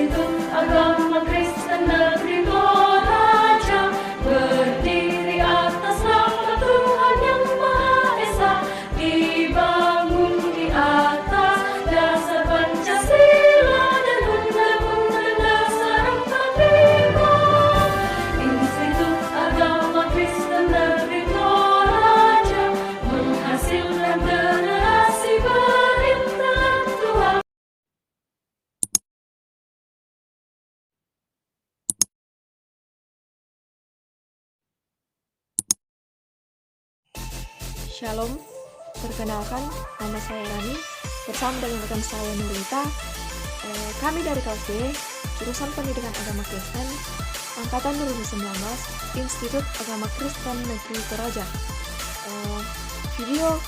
Institut Agama Kristen Negeri Toraja berdiri atas nama Tuhan yang Maha Esa, dibangun di atas dasar Pancasila dan Undang-Undang Dasar 45. Institut Agama Kristen Negeri Toraja menghasilkan generasi berintelektual. Shalom, perkenalkan nama saya Rani bersama dengan rekan saya Nurita. Kami dari kelas B, jurusan Pendidikan Agama Kristen, Angkatan 2019, Institut Agama Kristen Negeri Toraja. Video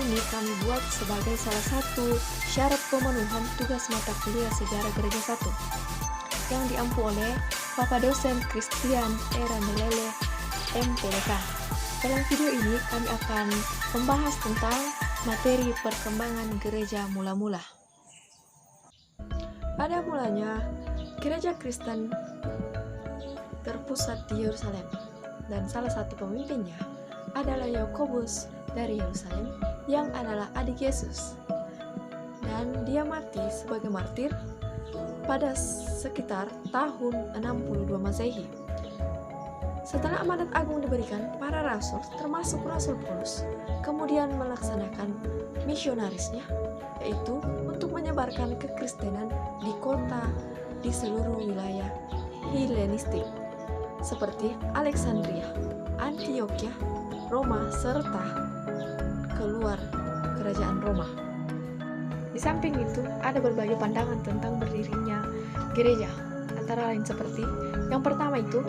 ini kami buat sebagai salah satu syarat pemenuhan tugas mata kuliah Sejarah Gereja 1 yang diampu oleh Bapak Dosen Christian Era Melele, MPDK. Dalam video ini kami akan membahas tentang materi perkembangan gereja mula-mula. Pada mulanya, gereja Kristen terpusat di Yerusalem, dan salah satu pemimpinnya adalah Yakobus dari Yerusalem yang adalah adik Yesus. Dan dia mati sebagai martir pada sekitar tahun 62 Masehi. Setelah amanat agung diberikan, para rasul, termasuk Rasul Paulus, kemudian melaksanakan misionarisnya, yaitu untuk menyebarkan kekristenan di kota di seluruh wilayah Helenistik, seperti Alexandria, Antioquia, Roma, serta keluar kerajaan Roma. Di samping itu, ada berbagai pandangan tentang berdirinya gereja, antara lain seperti yang pertama itu,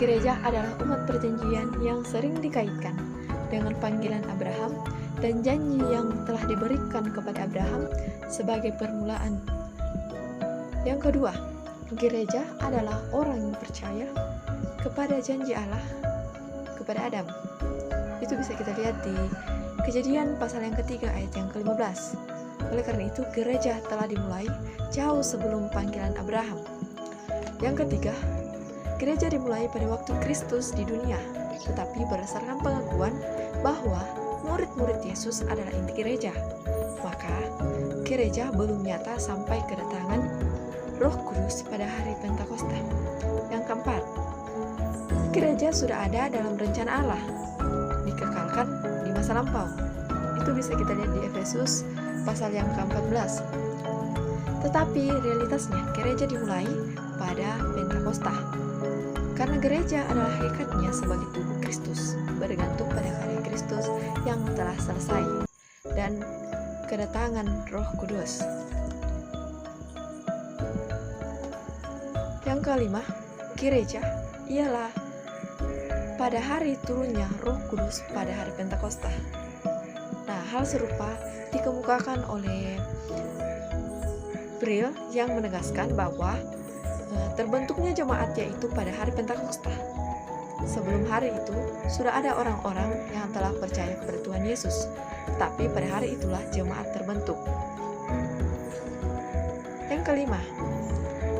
gereja adalah umat perjanjian yang sering dikaitkan dengan panggilan Abraham dan janji yang telah diberikan kepada Abraham sebagai permulaan. Yang kedua, gereja adalah orang yang percaya kepada janji Allah kepada Adam. Itu bisa kita lihat di Kejadian pasal yang ketiga ayat yang ke-15. Oleh karena itu, gereja telah dimulai jauh sebelum panggilan Abraham. Yang ketiga, gereja dimulai pada waktu Kristus di dunia, tetapi berdasarkan pengakuan bahwa murid-murid Yesus adalah inti gereja, maka gereja belum nyata sampai kedatangan Roh Kudus pada hari Pentakosta. Yang keempat, gereja sudah ada dalam rencana Allah, dikekalkan di masa lampau. Itu bisa kita lihat di Efesus pasal yang ke-14. Tetapi realitasnya gereja dimulai pada Pentakosta. Karena gereja adalah hakikatnya sebagai tubuh Kristus, bergantung pada karya Kristus yang telah selesai dan kedatangan Roh Kudus. Yang kelima, gereja ialah pada hari turunnya Roh Kudus pada hari Pentakosta. Nah, hal serupa dikemukakan oleh Bril yang menegaskan bahwa terbentuknya jemaat yaitu pada hari Pentakosta. Sebelum hari itu, sudah ada orang-orang yang telah percaya kepada Tuhan Yesus, tetapi pada hari itulah jemaat terbentuk. Yang kelima,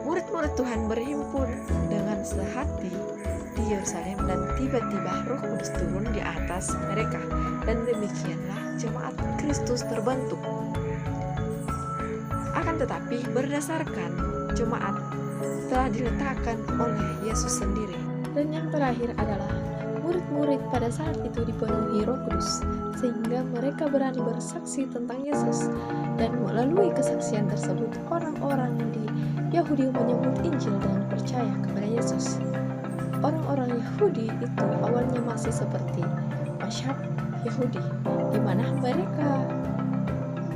murid-murid Tuhan berhimpun dengan sehati di Yerusalem dan tiba-tiba Roh Kudus turun di atas mereka, dan demikianlah jemaat Kristus terbentuk. Akan tetapi, berdasarkan jemaat telah diletakkan oleh Yesus sendiri. Dan yang terakhir adalah murid-murid pada saat itu dipenuhi Roh Kudus, sehingga mereka berani bersaksi tentang Yesus. Dan melalui kesaksian tersebut, orang-orang di Yahudi menyambut Injil dan percaya kepada Yesus. Orang-orang Yahudi itu awalnya masih seperti masyhab Yahudi, di mana mereka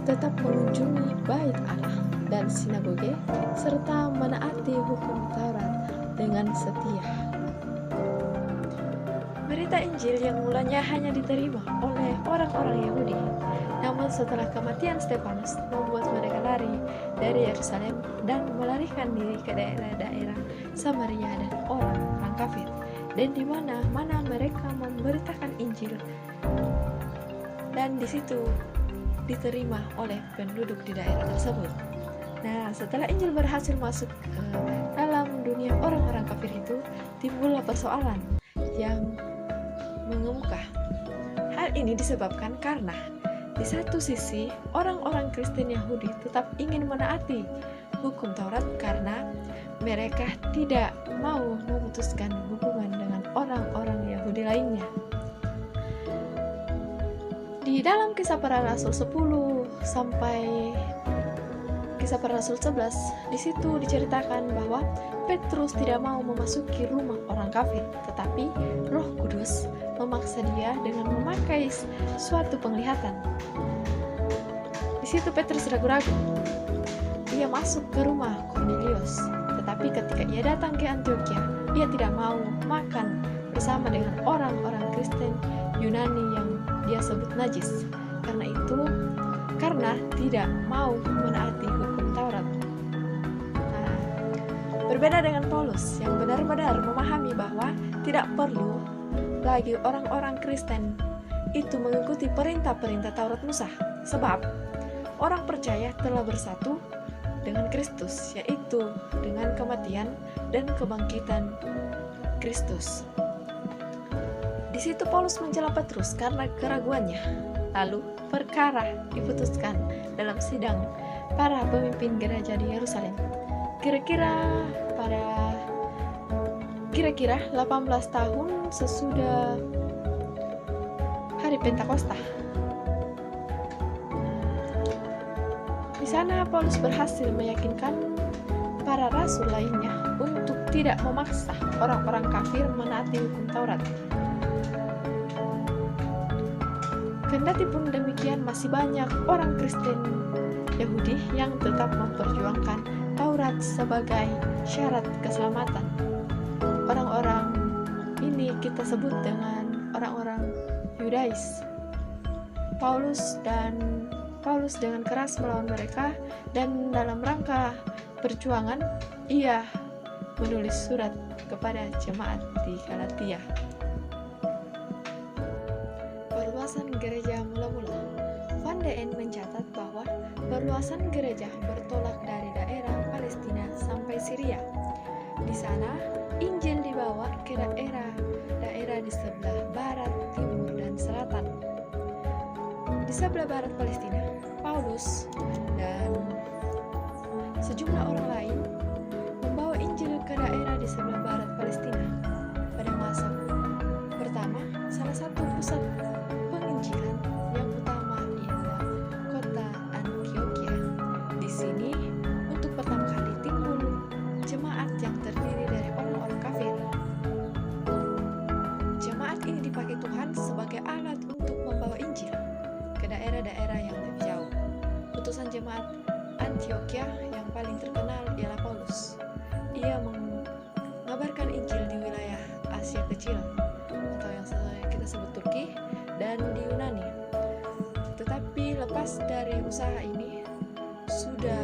tetap mengunjungi bait Allah dan sinagoge, serta menaati hukum Taurat dengan setia. Berita Injil yang mulanya hanya diterima oleh orang-orang Yahudi, namun setelah kematian Stefanus membuat mereka lari dari Yerusalem dan melarikan diri ke daerah-daerah Samaria dan orang kafir, dan di mana mereka memberitakan Injil, dan di situ diterima oleh penduduk di daerah tersebut. Nah, setelah Injil berhasil masuk ke dalam dunia orang-orang kafir itu, timbullah persoalan yang mengemuka. Hal ini disebabkan karena di satu sisi orang-orang Kristen Yahudi tetap ingin menaati hukum Taurat karena mereka tidak mau memutuskan hubungan dengan orang-orang Yahudi lainnya. Di dalam Kisah Para Rasul 10 sampai Kisah Para Rasul 11, di situ diceritakan bahwa Petrus tidak mau memasuki rumah orang kafir, tetapi Roh Kudus memaksa dia dengan memakai suatu penglihatan. Di situ Petrus ragu-ragu. Ia masuk ke rumah Kornelius, tetapi ketika ia datang ke Antioquia, ia tidak mau makan bersama dengan orang-orang Kristen Yunani yang dia sebut najis. Karena tidak mau menaati hukum Taurat. Nah, berbeda dengan Paulus yang benar-benar memahami bahwa tidak perlu lagi orang-orang Kristen itu mengikuti perintah-perintah Taurat Musa, sebab orang percaya telah bersatu dengan Kristus, yaitu dengan kematian dan kebangkitan Kristus. Di situ Paulus mencela Petrus karena keraguannya. Lalu perkara diputuskan dalam sidang para pemimpin gereja di Yerusalem. Kira-kira 18 tahun sesudah hari Pentakosta. Di sana Paulus berhasil meyakinkan para rasul lainnya untuk tidak memaksa orang-orang kafir menaati hukum Taurat. Kendati pun demikian, masih banyak orang Kristen Yahudi yang tetap memperjuangkan Taurat sebagai syarat keselamatan. Orang-orang ini kita sebut dengan orang-orang Yudais. Paulus dengan keras melawan mereka, dan dalam rangka perjuangan ia menulis surat kepada jemaat di Galatia. Perluasan gereja mula-mula. Van de Ende mencatat bahwa perluasan gereja bertolak dari daerah Palestina sampai Syria. Di sana, Injil dibawa ke daerah di sebelah barat, timur, dan selatan. Di sebelah barat Palestina, Paulus dan sejumlah orang lain membawa Injil ke daerah di sebelah barat Palestina. Pada masa pertama, salah satu pusat penginjilan yang utama ialah kota Antioquia. Di sini, untuk pertama kali timbul jemaat yang terdiri dari orang-orang kafir. Jemaat ini dipakai Tuhan sebagai alat untuk membawa Injil ke daerah-daerah yang lebih jauh. Utusan jemaat Antioquia yang paling terkenal ialah Paulus. Ia mengabarkan Injil di wilayah Asia Kecil, atau yang kita sebut Turki, dan di Yunani. Tetapi lepas dari usaha ini, sudah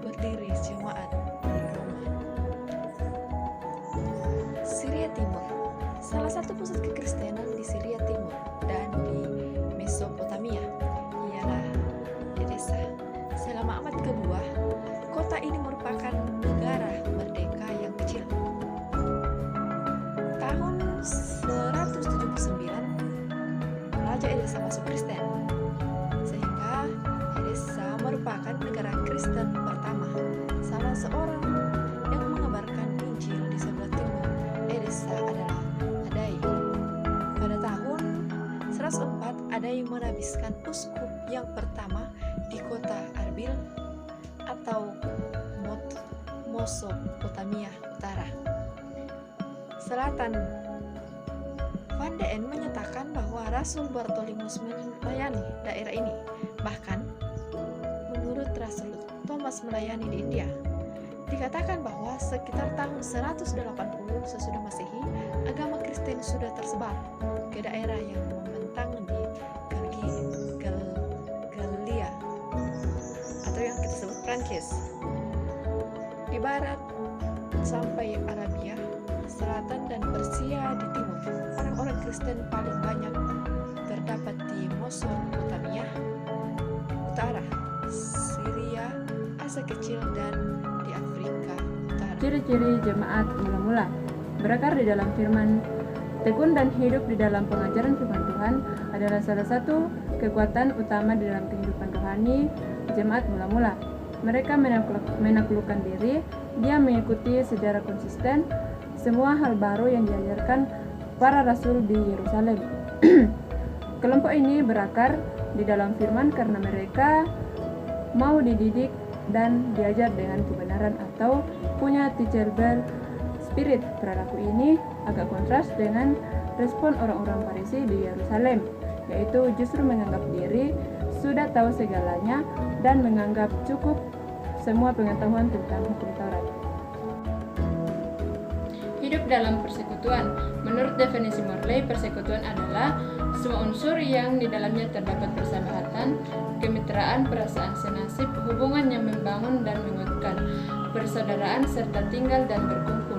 berdiri jemaat di Roma. Syria Timur. Salah satu pusat kekristenan di Syria Timur dan di Mesopotamia ialah Edessa. Selama abad kedua, kota ini merupakan negara merdeka yang kecil. Tahun 179, Raja Edessa masuk Kristen, sehingga Edessa merupakan negara Kristen pertama. Salah seorang yang mengabarkan Injil di sebelah timur Edessa adalah Adai. Pada tahun 104, Adai menabiskan uskup yang pertama di kota Arbil atau Mesopotamia Utara. Selatan. Van de Ende menyatakan bahwa Rasul Bartolomeus melayani daerah ini. Bahkan, menurut Rasul Thomas melayani di India. Dikatakan bahwa sekitar tahun 180 sesudah Masehi, agama Kristen sudah tersebar ke daerah yang membentang di Galilea, atau yang kita sebut Prancis, di barat sampai Arabia Selatan dan Persia di timur. Orang-orang Kristen paling banyak terdapat di Mesopotamia Utara, Syria, masa kecil dan di Afrika Utara. Ciri-ciri jemaat mula-mula berakar di dalam firman, tekun dan hidup di dalam pengajaran firman Tuhan adalah salah satu kekuatan utama di dalam kehidupan rohani jemaat mula-mula. Mereka menaklukkan diri, dia mengikuti secara konsisten semua hal baru yang diajarkan para rasul di Yerusalem. Kelompok ini berakar di dalam firman karena mereka mau dididik dan diajar dengan kebenaran atau punya teachable spirit. Perilaku ini agak kontras dengan respon orang-orang Farisi di Yerusalem, yaitu justru menganggap diri sudah tahu segalanya dan menganggap cukup semua pengetahuan tentang hukum Taurat. Hidup dalam persekutuan. Menurut definisi Morley, persekutuan adalah semua unsur yang di dalamnya terdapat persahabatan, kemitraan, perasaan senasib, hubungan yang membangun dan menguatkan, persaudaraan, serta tinggal dan berkumpul.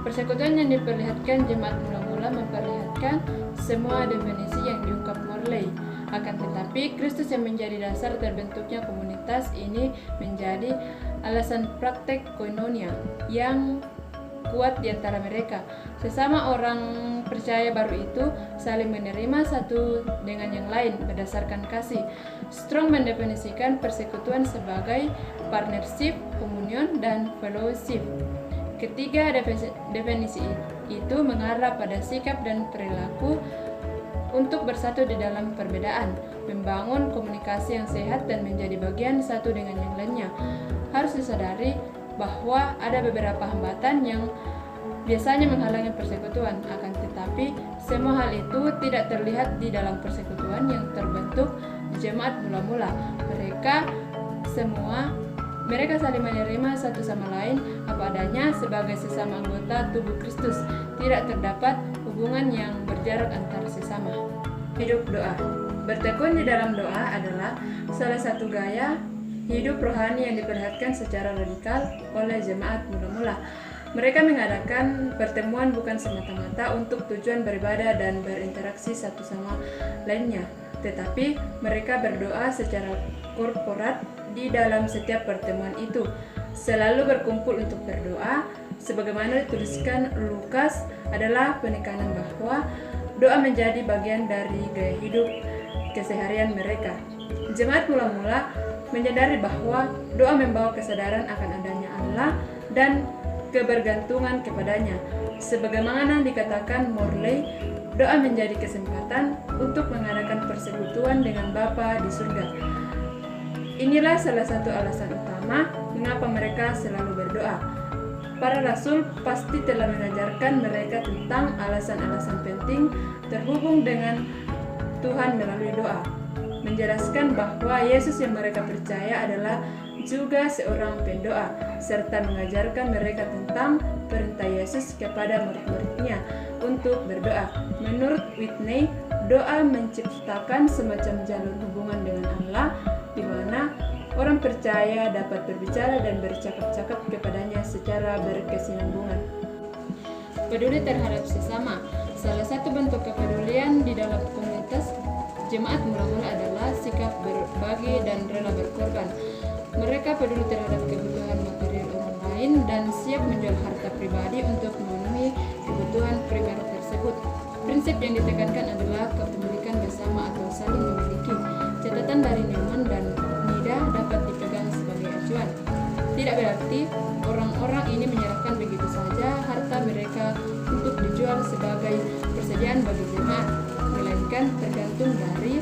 Persekutuan yang diperlihatkan jemaat mula-mula memperlihatkan semua definisi yang diungkap Morley. Akan tetapi, Kristus yang menjadi dasar terbentuknya komunitas ini menjadi alasan praktek koinonia yang kuat di antara mereka. Sesama orang percaya baru itu saling menerima satu dengan yang lain berdasarkan kasih. Strong mendefinisikan persekutuan sebagai partnership, komunion, dan fellowship. Ketiga definisi itu mengarah pada sikap dan perilaku untuk bersatu di dalam perbedaan, membangun komunikasi yang sehat dan menjadi bagian satu dengan yang lainnya. Harus disadari bahwa ada beberapa hambatan yang biasanya menghalangi persekutuan, akan tetapi semua hal itu tidak terlihat di dalam persekutuan yang terbentuk di jemaat mula-mula. Mereka saling menerima satu sama lain apa adanya sebagai sesama anggota tubuh Kristus. Tidak terdapat hubungan yang berjarak antar sesama. Hidup doa. Bertekun di dalam doa adalah salah satu gaya hidup rohani yang diperlihatkan secara radikal oleh jemaat mula-mula. Mereka mengadakan pertemuan bukan semata-mata untuk tujuan beribadah dan berinteraksi satu sama lainnya, tetapi mereka berdoa secara korporat di dalam setiap pertemuan itu, selalu berkumpul untuk berdoa. Sebagaimana dituliskan Lukas, adalah penekanan bahwa doa menjadi bagian dari gaya hidup keseharian mereka. Jemaat mula-mula menyadari bahwa doa membawa kesadaran akan adanya Allah dan kebergantungan kepadanya. Sebagaimana dikatakan Morley, doa menjadi kesempatan untuk mengadakan persekutuan dengan Bapa di surga. Inilah salah satu alasan utama mengapa mereka selalu berdoa. Para rasul pasti telah mengajarkan mereka tentang alasan-alasan penting terhubung dengan Tuhan melalui doa, menjelaskan bahwa Yesus yang mereka percaya adalah juga seorang pendoa, serta mengajarkan mereka tentang perintah Yesus kepada murid-muridnya untuk berdoa. Menurut Whitney, doa menciptakan semacam jalur hubungan dengan Allah di mana orang percaya dapat berbicara dan bercakap-cakap kepadanya secara berkesinambungan. Peduli terhadap sesama. Salah satu bentuk kepedulian di dalam komunitas jemaat mula-mula adalah sikap berbagi dan rela berkorban. Mereka peduli terhadap kebutuhan material orang lain dan siap menjual harta pribadi untuk memenuhi kebutuhan primer tersebut. Prinsip yang ditekankan adalah kepemilikan bersama atau saling memiliki. Catatan dari Newman dan Nida dapat dipegang sebagai acuan. Tidak berarti orang-orang ini menyerahkan begitu saja harta mereka untuk dijual sebagai persediaan bagi jemaat, melainkan tergantung dari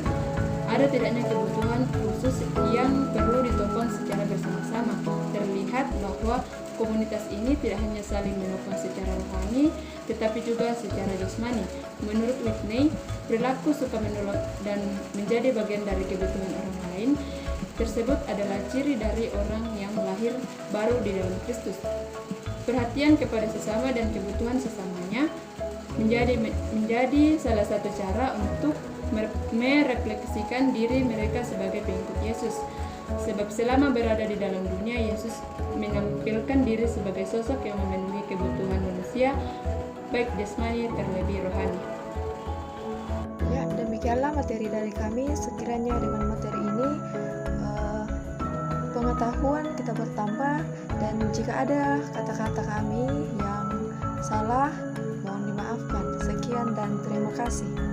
ada tidaknya kebutuhan khusus yang perlu ditopang secara bersama-sama. Terlihat bahwa komunitas ini tidak hanya saling menopang secara rohani, tetapi juga secara jasmani. Menurut Whitney, perilaku suka menolong dan menjadi bagian dari kebutuhan orang lain tersebut adalah ciri dari orang yang lahir baru di dalam Kristus. Perhatian kepada sesama dan kebutuhan sesamanya menjadi salah satu cara untuk merefleksikan diri mereka sebagai pengikut Yesus. Sebab selama berada di dalam dunia, Yesus menampilkan diri sebagai sosok yang memenuhi kebutuhan manusia, baik jasmani terlebih rohani. Ya, demikianlah materi dari kami. Sekiranya dengan materi ini pengetahuan kita bertambah, dan jika ada kata-kata kami yang salah, mohon dimaafkan. Sekian dan terima kasih.